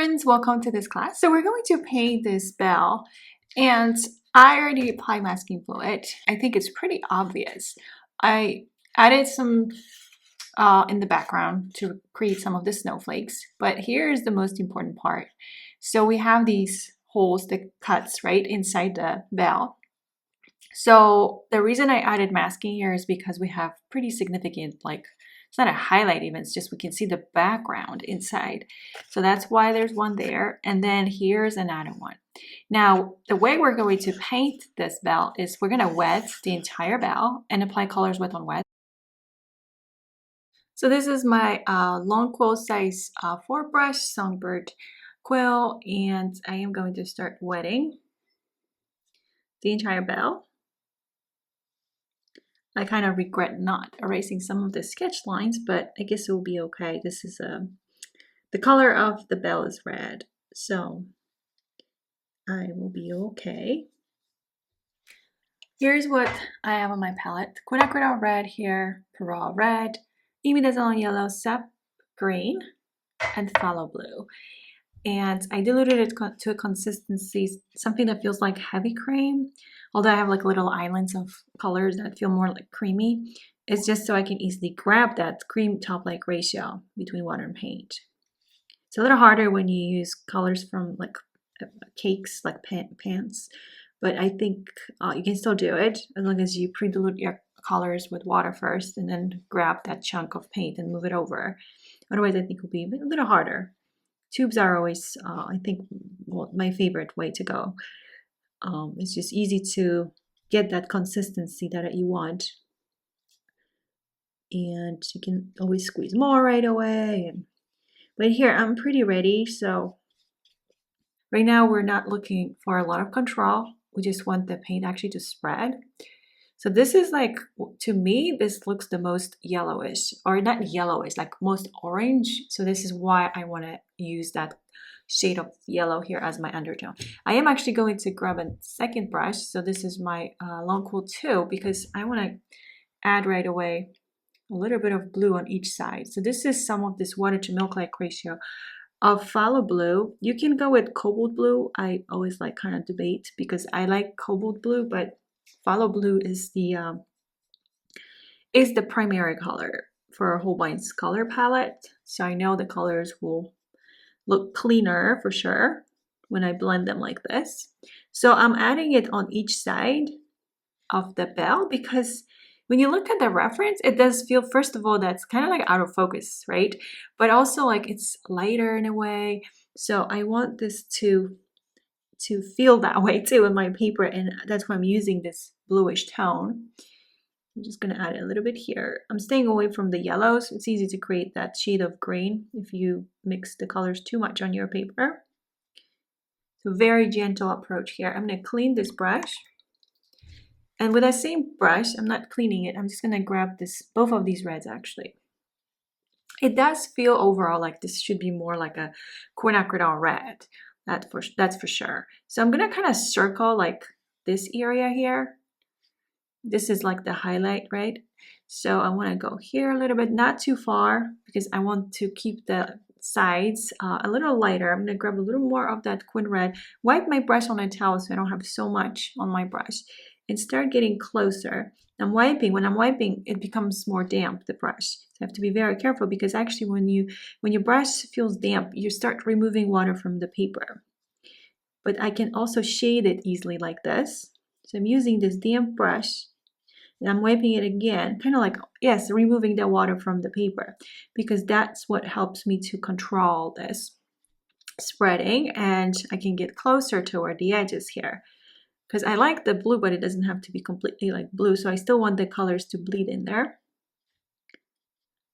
friends, welcome to this class. So we're going to paint this bell, and I already applied masking fluid. I think it's pretty obvious. I added some in the background to create some of the snowflakes, but here's the most important part. So we have these holes, the cuts right inside the bell. So the reason I added masking here is because we have pretty significant, like, it's not a highlight even, it's just we can see the background inside. So that's why there's one there. And then here's another one. Now, the way we're going to paint this bell is we're going to wet the entire bell and apply colors wet on wet. So this is my long quill size 4 brush songbird quill, and I am going to start wetting the entire bell. I kind of regret not erasing some of the sketch lines, but I guess it will be okay. This is the color of the bell is red, so I will be okay. Here's what I have on my palette. Quinacridone red here, Perol red, imidazole yellow, sap green, and phthalo blue. And I diluted it to a consistency, something that feels like heavy cream. Although I have like little islands of colors that feel more like creamy. It's just so I can easily grab that cream top-like ratio between water and paint. It's a little harder when you use colors from like cakes, like pans. But I think you can still do it as long as you pre-dilute your colors with water first and then grab that chunk of paint and move it over. Otherwise, I think it will be a little harder. Tubes are always, I think, well, my favorite way to go. It's just easy to get that consistency that you want. And you can always squeeze more right away. But here, I'm pretty ready. So right now, we're not looking for a lot of control. We just want the paint actually to spread. So this is like, to me, this looks the most yellowish, or not yellowish, like most orange. So this is why I want to use that shade of yellow here as my undertone. I am actually going to grab a second brush. So this is my long quill 2, because I want to add right away a little bit of blue on each side. So this is some of this water to milk-like ratio of phthalo blue. You can go with cobalt blue. I always like kind of debate because I like cobalt blue, but phthalo blue is the primary color for Holbein's color palette. So I know the colors will look cleaner for sure when I blend them like this. So I'm adding it on each side of the bell because when you look at the reference, it does feel, first of all, that's kind of like out of focus, right? But also like it's lighter in a way. So I want this to feel that way too in my paper, and that's why I'm using this bluish tone. I'm just going to add it a little bit here. I'm staying away from the yellows. It's easy to create that shade of green if you mix the colors too much on your paper. So very gentle approach here. I'm going to clean this brush. And with that same brush, I'm not cleaning it. I'm just going to grab both of these reds actually. It does feel overall like this should be more like a quinacridone red. That's for sure. So I'm going to kind of circle like this area here. This is like the highlight, right? So I want to go here a little bit, not too far, because I want to keep the sides a little lighter. I'm going to grab a little more of that quin red, wipe my brush on a towel so I don't have so much on my brush, and start getting closer. I'm wiping. When I'm wiping, it becomes more damp, the brush. So I have to be very careful because actually when your brush feels damp, you start removing water from the paper. But I can also shade it easily like this. So I'm using this damp brush. And I'm wiping it again, kind of like, yes, removing the water from the paper, because that's what helps me to control this spreading, and I can get closer toward the edges here. Because I like the blue, but it doesn't have to be completely like blue, so I still want the colors to bleed in there.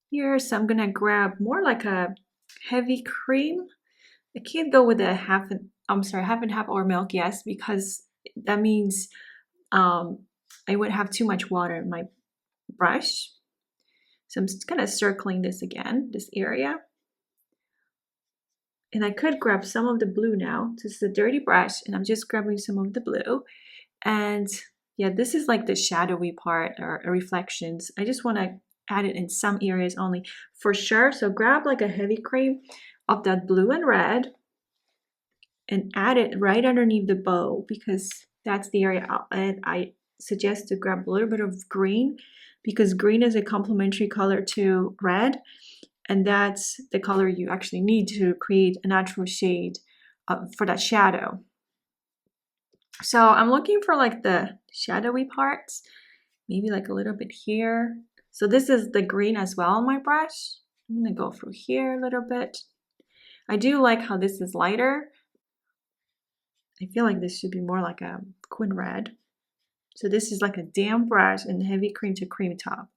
Here, so I'm going to grab more like a heavy cream. I can't go with a half and half or milk, yes, because that means I would have too much water in my brush. So I'm just kind of circling this again, this area. And I could grab some of the blue now. This is a dirty brush, and I'm just grabbing some of the blue. And yeah, this is like the shadowy part or reflections. I just want to add it in some areas only for sure. So grab like a heavy cream of that blue and red and add it right underneath the bow, because that's the area. And I suggest to grab a little bit of green, because green is a complementary color to red, and that's the color you actually need to create a natural shade for that shadow. So I'm looking for like the shadowy parts, maybe like a little bit here. So this is the green as well on my brush. I'm gonna go through here a little bit. I do like how this is lighter. I feel like this should be more like a quin red. So this is like a damp brush and heavy cream to cream top.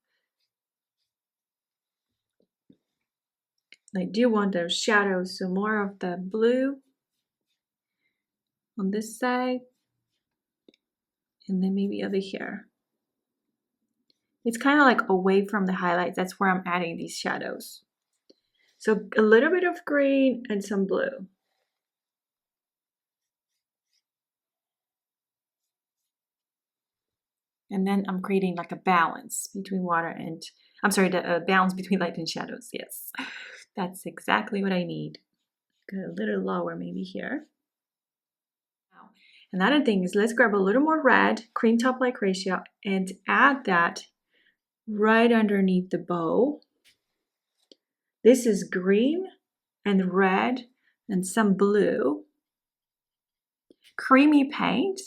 I do want those shadows, so more of the blue on this side, and then maybe over here. It's kind of like away from the highlights. That's where I'm adding these shadows. So a little bit of green and some blue. And then I'm creating like a balance between water and, I'm sorry, the balance between light and shadows. Yes, that's exactly what I need. Go a little lower maybe here. Now, another thing is, let's grab a little more red, cream top like ratio, and add that right underneath the bow. This is green and red and some blue. Creamy paint.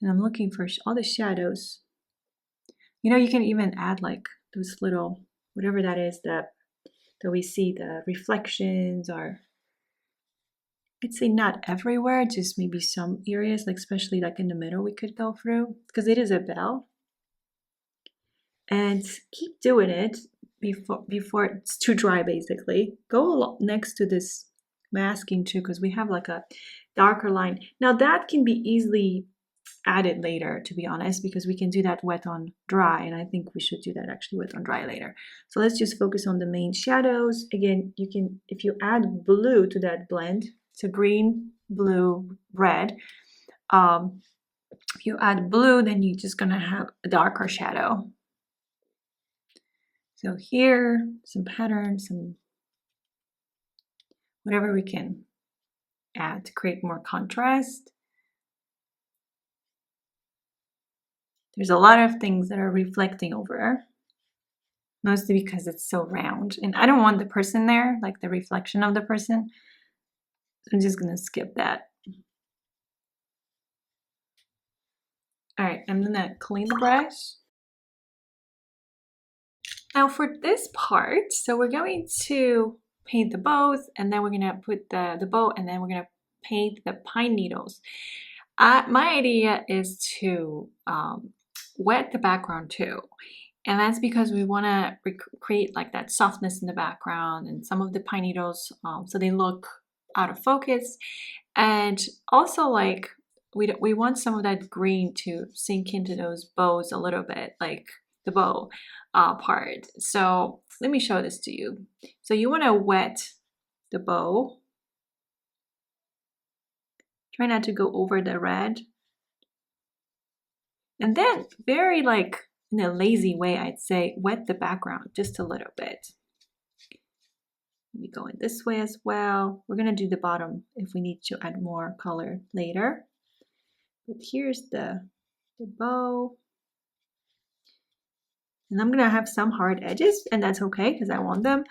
And I'm looking for all the shadows. You know, you can even add like those little, whatever that is that we see, the reflections, or I'd say not everywhere, just maybe some areas, like especially like in the middle we could go through, because it is a bell. And keep doing it before it's too dry, basically. Go next to this masking too, because we have like a darker line. Now that can be easily added later, to be honest, because we can do that wet on dry, and I think we should do that actually wet on dry later. So let's just focus on the main shadows. Again, you can, if you add blue to that blend, so green, blue, red, if you add blue, then you're just gonna have a darker shadow. So here, some patterns, some whatever we can add to create more contrast. There's a lot of things that are reflecting over, mostly because it's so round. And I don't want the person there, like the reflection of the person. So I'm just gonna skip that. All right, I'm gonna clean the brush. Now for this part, so we're going to paint the bows, and then we're gonna put the bow, and then we're gonna paint the pine needles. My idea is to wet the background too. And that's because we want to create like that softness in the background and some of the pine needles, so they look out of focus. And also, like, we want some of that green to sink into those bows a little bit, like the bow part. So let me show this to you. So you want to wet the bow. Try not to go over the red. And then very like in a lazy way, I'd say, wet the background just a little bit. Maybe going this way as well. We're gonna do the bottom if we need to add more color later. But here's the bow. And I'm gonna have some hard edges, and that's okay because I want them.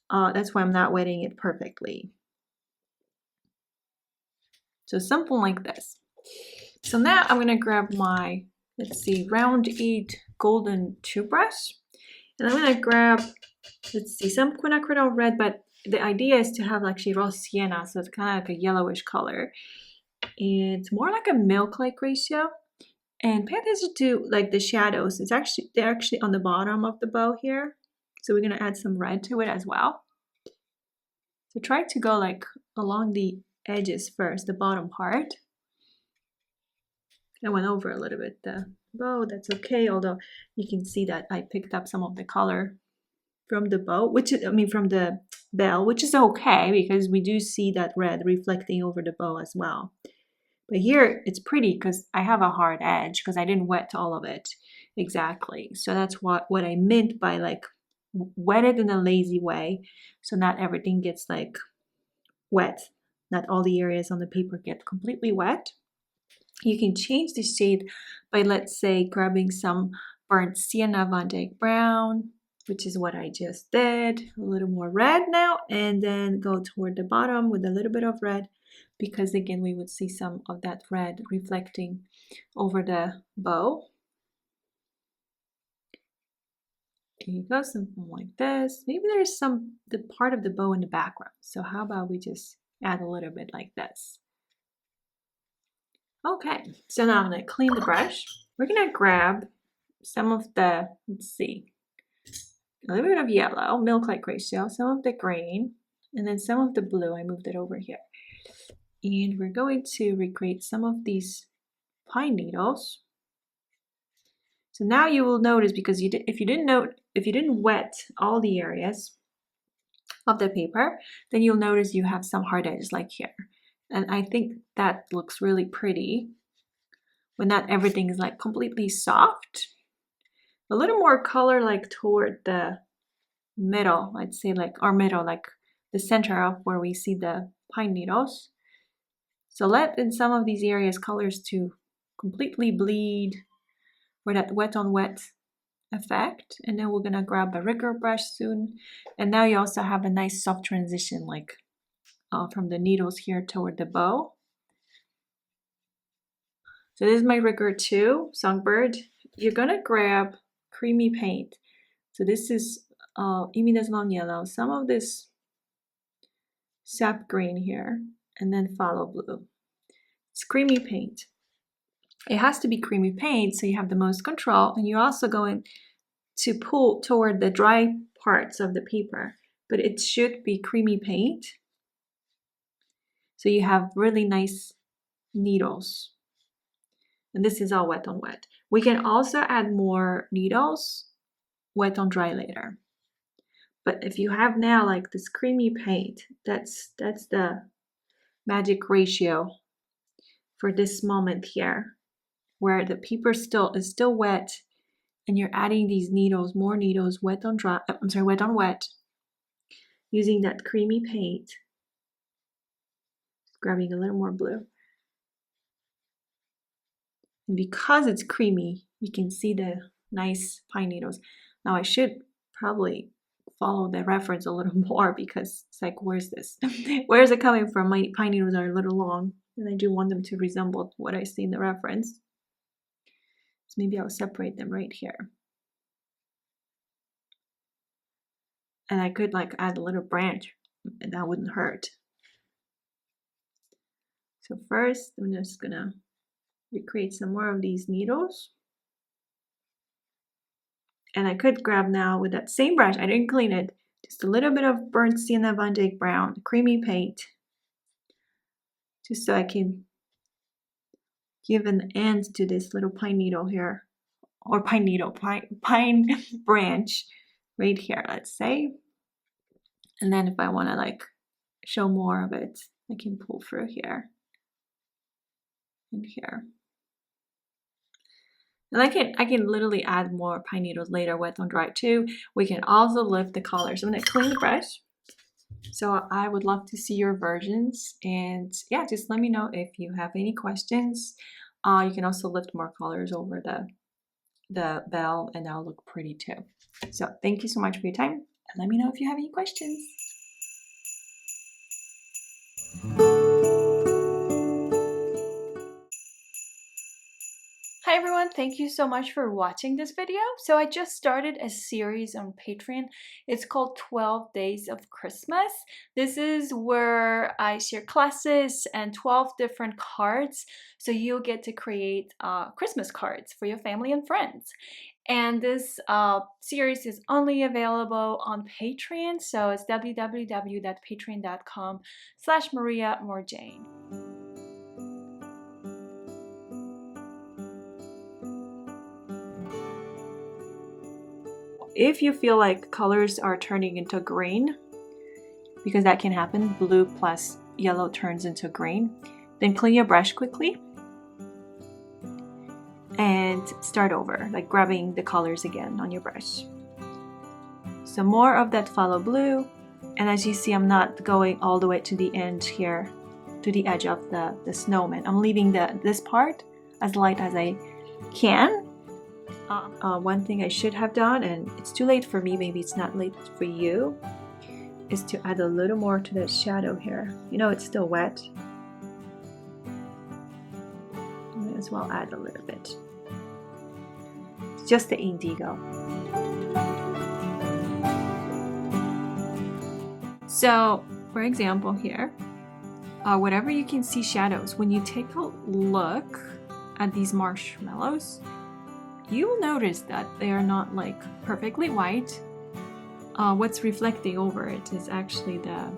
That's why I'm not wetting it perfectly. So something like this. So now I'm gonna grab my, let's see, round 8 golden toothbrush. And I'm gonna grab, let's see, some quinacridone red, but the idea is to have actually raw sienna, so it's kind of like a yellowish color. It's more like a milk-like ratio. And pay attention to like the shadows. They're actually on the bottom of the bow here. So we're gonna add some red to it as well. So try to go like along the edges first, the bottom part. I went over a little bit the bow, that's okay, although you can see that I picked up some of the color from the bow, from the bell, which is okay because we do see that red reflecting over the bow as well. But here it's pretty because I have a hard edge because I didn't wet all of it exactly. So that's what I meant by like wet it in a lazy way, so not everything gets like wet not all the areas on the paper get completely wet. You can change the shade by, let's say, grabbing some burnt sienna Van Dyke brown, which is what I just did, a little more red now, and then go toward the bottom with a little bit of red, because again we would see some of that red reflecting over the bow. Here you go, something like this. Maybe there's the part of the bow in the background, so how about we just add a little bit like this. Okay, so now I'm going to clean the brush. We're going to grab some of the, let's see, a little bit of yellow, milk-like ratio, some of the green, and then some of the blue. I moved it over here. And we're going to recreate some of these pine needles. So now you will notice, because if you didn't wet all the areas of the paper, then you'll notice you have some hard edges like here. And I think that looks really pretty when not everything is like completely soft. A little more color like toward the middle, I'd say, like our middle, like the center of where we see the pine needles. So let in some of these areas colors to completely bleed for that wet on wet effect. And then we're gonna grab a rigger brush soon. And now you also have a nice soft transition, like from the needles here toward the bow. So this is my rigger 2, Songbird. You're gonna grab creamy paint. So this is imidazolone yellow, some of this sap green here, and then phthalo blue. It's creamy paint. It has to be creamy paint so you have the most control, and you're also going to pull toward the dry parts of the paper, but it should be creamy paint so you have really nice needles. And this is all wet on wet. We can also add more needles wet on dry later. But if you have now like this creamy paint, that's the magic ratio for this moment here, where the paper is still wet, and you're adding these needles, more needles, wet on wet, using that creamy paint. Grabbing a little more blue. And because it's creamy, you can see the nice pine needles. Now I should probably follow the reference a little more, because it's like, where's this? Where is it coming from? My pine needles are a little long, and I do want them to resemble what I see in the reference. So maybe I'll separate them right here. And I could like add a little branch, and that wouldn't hurt. So first, I'm just gonna recreate some more of these needles. And I could grab now with that same brush, I didn't clean it, just a little bit of burnt sienna Van Dyke brown, creamy paint, just so I can give an end to this little pine needle here, or pine branch right here, let's say. And then if I want to like show more of it, I can pull through here and here. And I can literally add more pine needles later, wet on dry too. We can also lift the colors. I'm gonna clean the brush. So I would love to see your versions, and yeah, just let me know if you have any questions. You can also lift more colors over the bell, and that'll look pretty too. So thank you so much for your time, and let me know if you have any questions. Hi everyone, thank you so much for watching this video. So I just started a series on Patreon. It's called 12 Days of Christmas. This is where I share classes and 12 different cards. So you'll get to create Christmas cards for your family and friends. And this series is only available on Patreon. So it's www.patreon.com/MariaMoreJane. If you feel like colors are turning into green, because that can happen, blue plus yellow turns into green, then clean your brush quickly and start over, like grabbing the colors again on your brush. So more of that phthalo blue, and as you see, I'm not going all the way to the end here to the edge of the snowman. I'm leaving this part as light as I can. One thing I should have done, and it's too late for me, maybe it's not late for you, is to add a little more to the shadow here. You know, it's still wet. Might as well add a little bit. It's just the indigo. So, for example here, whatever you can see shadows, when you take a look at these marshmallows, you will notice that they are not like perfectly white. What's reflecting over it is actually the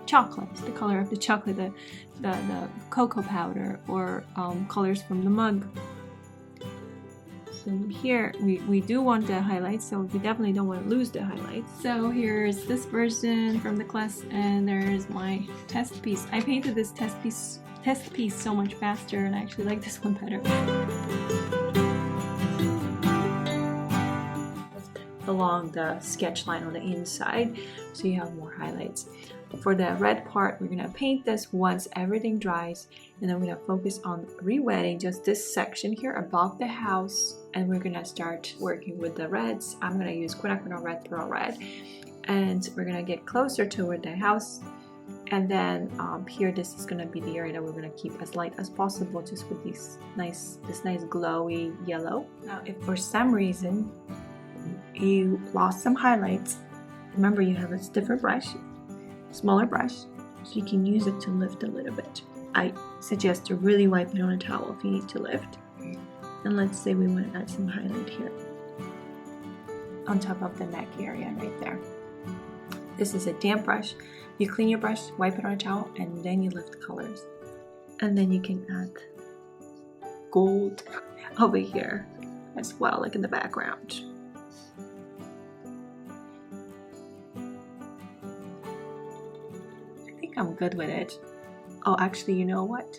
chocolate, the color of the chocolate, the cocoa powder, or colors from the mug. So here we do want the highlights, so we definitely don't want to lose the highlights. So here's this version from the class, and there's my test piece. I painted this test piece so much faster, and I actually like this one better. Along the sketch line on the inside, so you have more highlights. For the red part, we're gonna paint this once everything dries, and then we're gonna focus on re-wetting just this section here above the house, and we're gonna start working with the reds. I'm gonna use quinacridone red, pearl red, and we're gonna get closer toward the house. And then here, this is gonna be the area that we're gonna keep as light as possible, just with this nice glowy yellow. Now, if for some reason you lost some highlights, remember you have a stiffer brush, smaller brush, so you can use it to lift a little bit. I suggest to really wipe it on a towel if you need to lift. And let's say we want to add some highlight here on top of the neck area right there. This is a damp brush. You clean your brush, wipe it on a towel, and then you lift the colors. And then you can add gold over here as well, like in the background. I'm good with it. Oh, actually, you know what?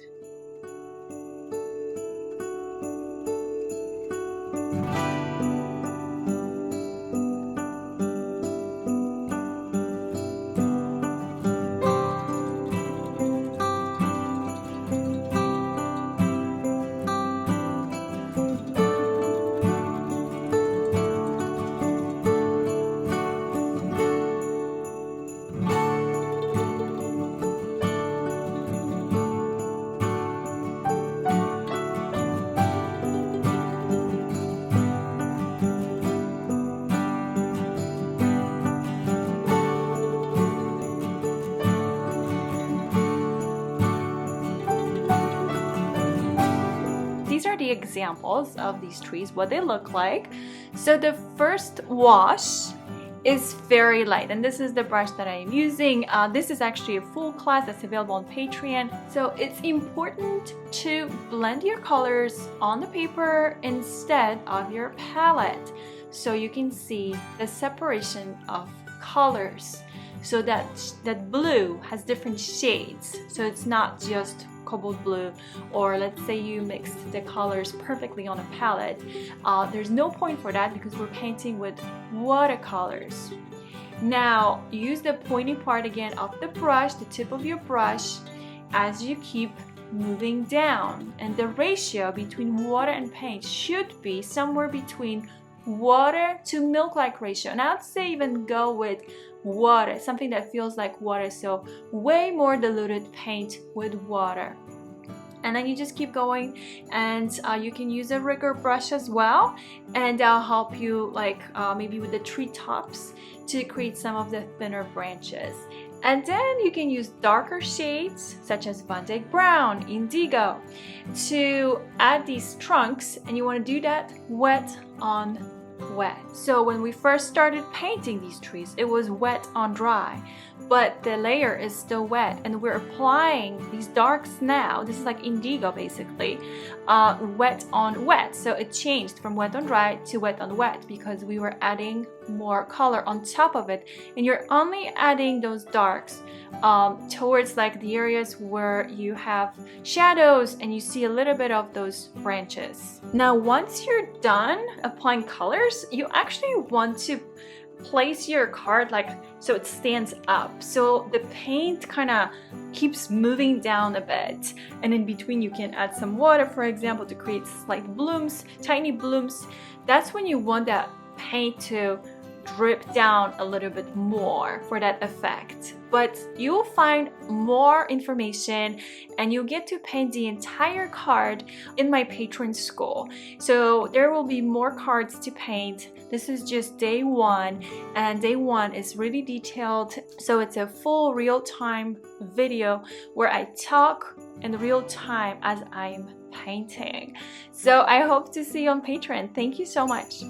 These are the examples of these trees, what they look like. So the first wash is very light, and this is the brush that I am using. This is actually a full class that's available on Patreon. So it's important to blend your colors on the paper instead of your palette, so you can see the separation of colors, so that blue has different shades, so it's not just cobalt blue, or let's say you mixed the colors perfectly on a palette. There's no point for that because we're painting with watercolors. Now use the pointy part again of the brush, the tip of your brush, as you keep moving down, and the ratio between water and paint should be somewhere between water to milk-like ratio. And I'd say even go with water, something that feels like water, so way more diluted paint with water. And then you just keep going, and you can use a rigger brush as well, and that'll help you, like maybe with the tree tops, to create some of the thinner branches. And then you can use darker shades such as Van Dyke Brown, Indigo, to add these trunks, and you want to do that wet on wet. So when we first started painting these trees, it was wet on dry, but the layer is still wet, and we're applying these darks now. This is like indigo basically, wet on wet. So it changed from wet on dry to wet on wet because we were adding more color on top of it, and you're only adding those darks towards like the areas where you have shadows and you see a little bit of those branches. Now once you're done applying colors, you actually want to place your card like so it stands up, so the paint kind of keeps moving down a bit, and in between you can add some water, for example, to create slight blooms, tiny blooms. That's when you want that paint to drip down a little bit more for that effect. But you'll find more information and you'll get to paint the entire card in my patron school. So there will be more cards to paint. This is just day one, and day one is really detailed. So it's a full real-time video where I talk in real time as I'm painting. So I hope to see you on Patreon. Thank you so much.